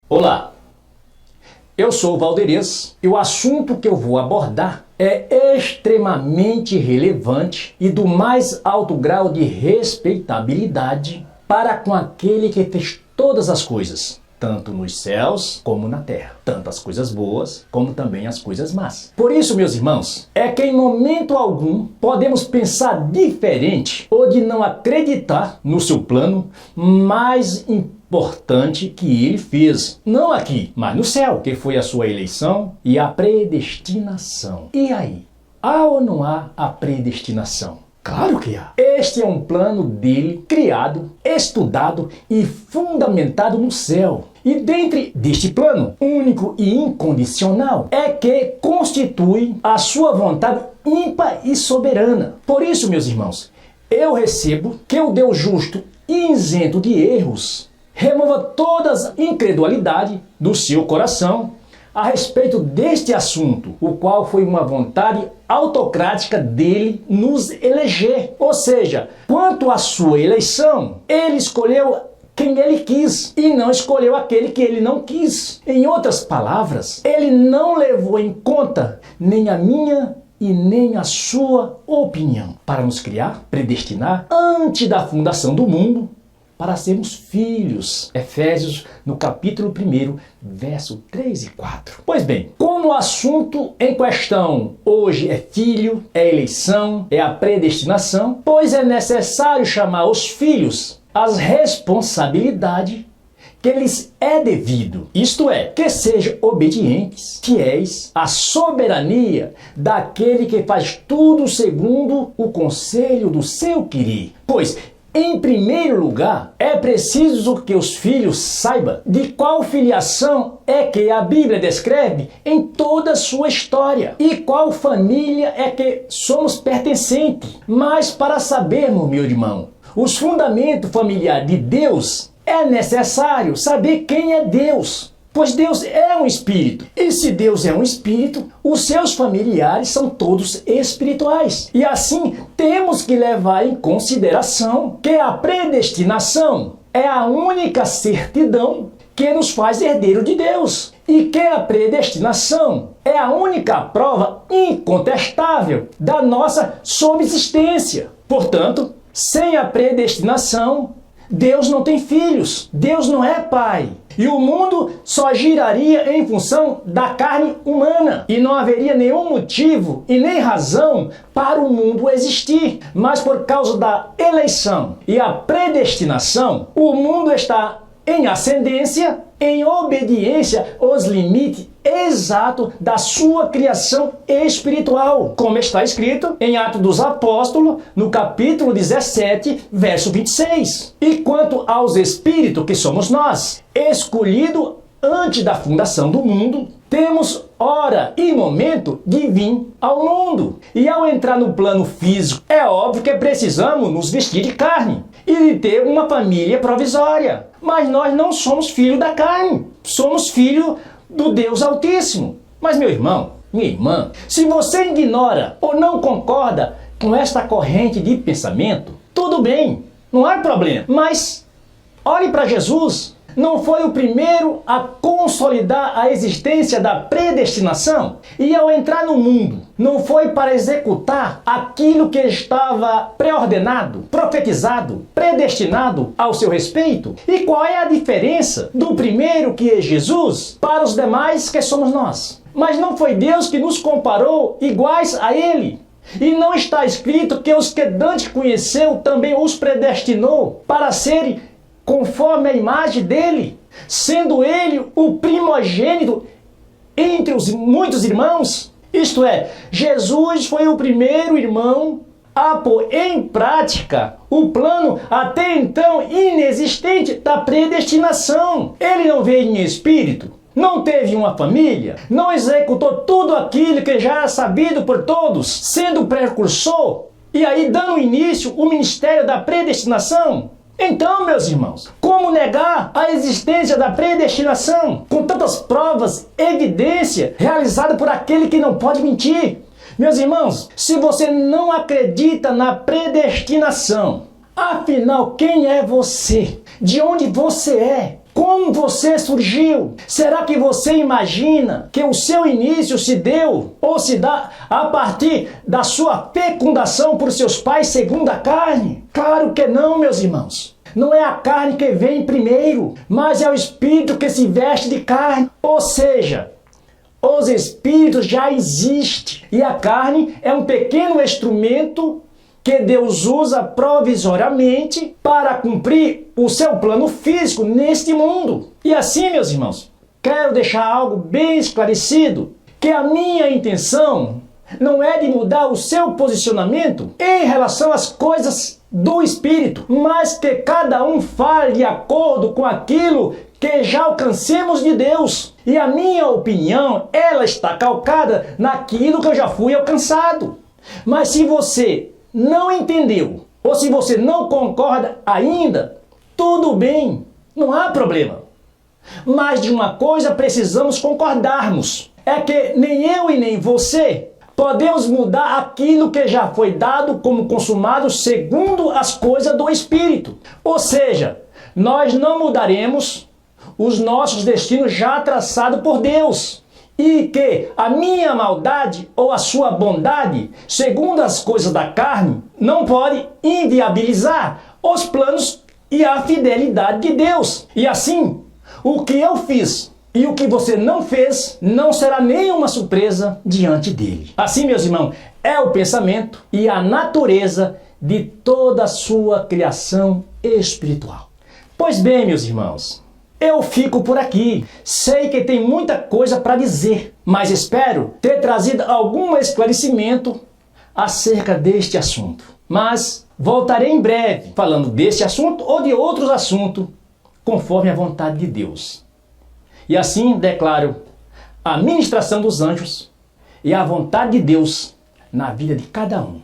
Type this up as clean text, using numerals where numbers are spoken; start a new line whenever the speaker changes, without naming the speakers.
Olá, eu sou o Valderez e o assunto que eu vou abordar é extremamente relevante e do mais alto grau de respeitabilidade para com aquele que fez todas as coisas, tanto nos céus como na terra, tanto as coisas boas como também as coisas más. Por isso, meus irmãos, é que em momento algum podemos pensar diferente ou de não acreditar no seu plano mais importante que ele fez, não aqui, mas no céu, que foi a sua eleição e a predestinação. E aí, há ou não há a predestinação? Claro que há. Este é um plano dele, criado, estudado e fundamentado no céu. E dentro deste plano, único e incondicional, é que constitui a sua vontade ímpar e soberana. Por isso, meus irmãos, eu recebo que o Deus justo e isento de erros remova toda a incredulidade do seu coração a respeito deste assunto, o qual foi uma vontade autocrática dele nos eleger. Ou seja, quanto à sua eleição, ele escolheu quem ele quis e não escolheu aquele que ele não quis. Em outras palavras, ele não levou em conta nem a minha e nem a sua opinião para nos criar, predestinar antes da fundação do mundo, para sermos filhos. Efésios, no capítulo 1, verso 3 e 4. Pois bem, como o assunto em questão hoje é filho, é eleição, é a predestinação, pois é necessário chamar os filhos às responsabilidades que lhes é devido, isto é, que sejam obedientes, fiéis à soberania daquele que faz tudo segundo o conselho do seu querer. Pois, em primeiro lugar, é preciso que os filhos saibam de qual filiação é que a Bíblia descreve em toda a sua história e qual família é que somos pertencentes. Mas para sabermos, meu irmão, os fundamentos familiares de Deus, é necessário saber quem é Deus. Pois Deus é um espírito. E se Deus é um espírito, os seus familiares são todos espirituais. E assim, temos que levar em consideração que a predestinação é a única certidão que nos faz herdeiro de Deus. E que a predestinação é a única prova incontestável da nossa subsistência. Portanto, sem a predestinação, Deus não tem filhos, Deus não é pai. E o mundo só giraria em função da carne humana. E não haveria nenhum motivo e nem razão para o mundo existir. Mas por causa da eleição e a predestinação, o mundo está em ascendência, em obediência aos limites exatos da sua criação espiritual, como está escrito em Atos dos Apóstolos, no capítulo 17, verso 26. E quanto aos espíritos que somos nós, escolhidos antes da fundação do mundo, temos hora e momento de vir ao mundo. E ao entrar no plano físico, é óbvio que precisamos nos vestir de carne e de ter uma família provisória. Mas nós não somos filhos da carne, somos filhos do Deus Altíssimo. Mas meu irmão, minha irmã, se você ignora ou não concorda com esta corrente de pensamento, tudo bem, não há problema. Mas olhe para Jesus. Não foi o primeiro a consolidar a existência da predestinação? E ao entrar no mundo, não foi para executar aquilo que estava pré-ordenado, profetizado, predestinado ao seu respeito? E qual é a diferença do primeiro, que é Jesus, para os demais, que somos nós? Mas não foi Deus que nos comparou iguais a Ele? E não está escrito que os que dantes conheceu também os predestinou para serem conforme a imagem dele, sendo ele o primogênito entre os muitos irmãos? Isto é, Jesus foi o primeiro irmão a pôr em prática o plano até então inexistente da predestinação. Ele não veio em espírito, não teve uma família, não executou tudo aquilo que já era sabido por todos, sendo precursor, e aí dando início ao ministério da predestinação. Então, meus irmãos, como negar a existência da predestinação com tantas provas, evidência realizada por aquele que não pode mentir? Meus irmãos, se você não acredita na predestinação, afinal, quem é você? De onde você é? Como você surgiu? Será que você imagina que o seu início se deu ou se dá a partir da sua fecundação por seus pais segundo a carne? Claro que não, meus irmãos. Não é a carne que vem primeiro, mas é o espírito que se veste de carne. Ou seja, os espíritos já existem e a carne é um pequeno instrumento que Deus usa provisoriamente para cumprir o seu plano físico neste mundo. E assim, meus irmãos, quero deixar algo bem esclarecido, que a minha intenção não é de mudar o seu posicionamento em relação às coisas do Espírito, mas que cada um fale de acordo com aquilo que já alcancemos de Deus. E a minha opinião, ela está calcada naquilo que eu já fui alcançado. Mas se você não entendeu, ou se você não concorda ainda, tudo bem, não há problema. Mas de uma coisa precisamos concordarmos, é que nem eu e nem você podemos mudar aquilo que já foi dado como consumado segundo as coisas do Espírito. Ou seja, nós não mudaremos os nossos destinos já traçados por Deus. E que a minha maldade ou a sua bondade, segundo as coisas da carne, não pode inviabilizar os planos e a fidelidade de Deus. E assim, o que eu fiz e o que você não fez não será nenhuma surpresa diante dele. Assim, meus irmãos, é o pensamento e a natureza de toda a sua criação espiritual. Pois bem, meus irmãos, eu fico por aqui. Sei que tem muita coisa para dizer, mas espero ter trazido algum esclarecimento acerca deste assunto. Mas voltarei em breve falando deste assunto ou de outros assuntos, conforme a vontade de Deus. E assim declaro a ministração dos anjos e a vontade de Deus na vida de cada um.